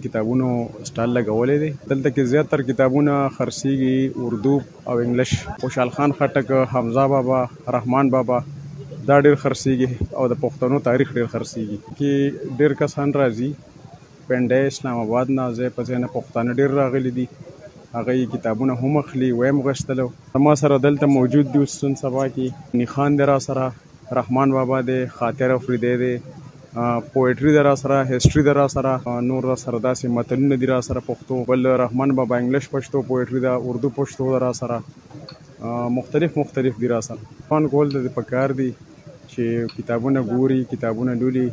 کتابونو سټال لګولې دي. دلته کې زیاتره کتابونه خرڅېږي اردو او انګلیش. خوشحال خان خټک، حمزه بابا، رحمان بابا دا ډېر خرڅېږي او د پښتنو تاریخ ډېر خرڅېږي. کې ډېر کسان راځي پنډۍ اسلام آباد نه ځای په ځای نه پښتانه ډېر راغلي دي. هغه یې کتابونه هم اخلي ویم غوښتلو. ما سره دلته موجود دي اوس نن سبا کې غني خان دی را سره، رحمان بابا دی، خاطر افریدی دی، پویټري دی را سره، هسټري دی را سره، نور را سره داسې متلونه دي را سره پښتو. بل رحمان بابا انګلیش پښتو پویټري ده، اردو پښتو ده را سره، مختلف دي را سره. فن کول د پکار دي چې کتابونه ګوري، کتابونه لولي،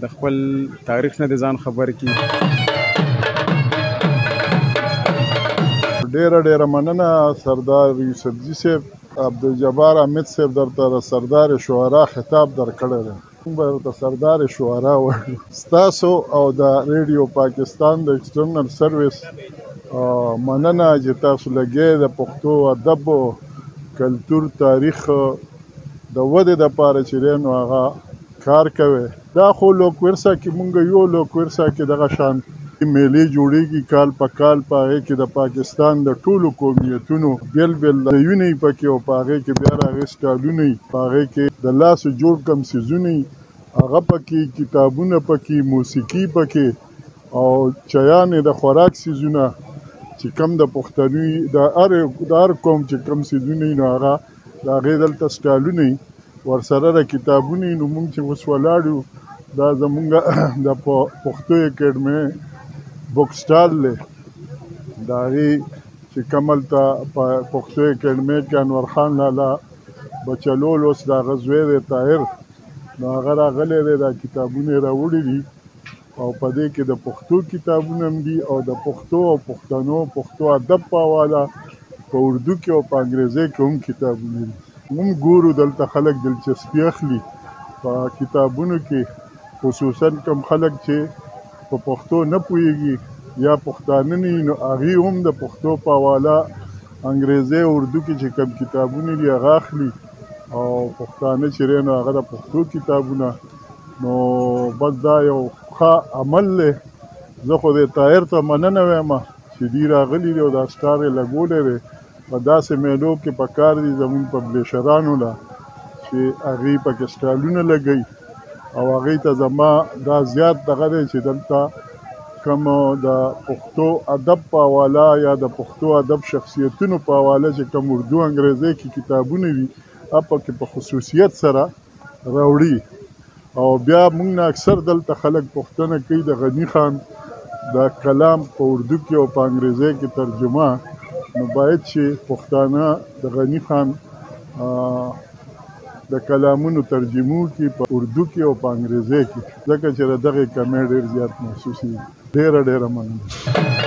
د خپل تاریخ نه د ځان خبر کی. ډیره مننه سردار یوسفزي صاحب. عبدالجبار حمید صاحب درته سردار شعرا خطاب درکړی دی. موږ به ورته سردار شعرا وایو. ستاسو او د ریډیو پاکستان د ایکسټرنل سروس مننه چې تاسو لګیا د پښتو ادب، کلتور، تاریخ د ودې دپاره چې دی نو هغه کار کوي. دا خو لوکورسا کې مونږ یو لوکورسا کې دغه شان میلې جوړېږي کال په کال. په هغې کې د پاکستان د ټولو قومیتونو بیل ځایونه یې پکې او په هغې کې بیا د هغې سټالونه یي، په هغې کې د لاسو جوړ کم څیزونه یي، هغه پکې کتابونه پکې، موسیقي پکې او چیانې د خوراک څیزونه چې کم د پښتنوي د هر قوم چې کم څیزونه یي نو هغه د هغې دلته سټالونه یي، ورسره د کتابونه یي. نو موږ چې اوس ولاړ یو دا زمونږ د پښتو اکیډمۍ بک سټال دی. د هغې چې کوم هلته په پښتو اکیډمۍ کې انور خان لالا بچلول اوس د هغه زوی دی طاهر، نو هغه راغلی دی، دا کتابونه یې راوړي دي او په دې کې د پښتو کتابونه هم دي او د پښتو او پښتو ادب په حواله په اردو کې او په انګریزي کې هم کتابونه دي. موږ ګورو دلته خلک دلچسپي اخلي په کتابونو کې، خصوصا کوم خلک چې په پښتو نه پوهېږي یا پښتانه نه وي نو هغې هم د پښتو په حواله انګریزي اردو کې چې کوم کتابونه دي هغه اخلي او پښتانه چې دی نو هغه د پښتو کتابونه. نو بس دا یو ښه عمل دی. زه خو د طاهر ته مننه وایم چې دوی راغلي دي او دا سټار یې لګولی دی. په داسې میلو کې پکار دي زموږ پبلیشرانو له چې هغې پکې سټالونه لګوي او هغې ته زما دا زیات دغه دی چې دلته کوم د پښتو ادب په حواله یا د پښتو ادب شخصیتونو په حواله چې کوم اردو انګریزي کې کتابونه وي هغه پکې په خصوصیت سره راوړي. او بیا موږ نه اکثر دلته خلک پوښتنه کوي د غني خان د کلام په اردو کې او په انګریزي کې ترجمه، نو باید چې پښتانه د غني خان د کلامونو ترجمو کې په اردو کې او په انګریزي کې، ځکه چې د دغې کمی ډېر زیات محسوسېږي. ډېره مننه.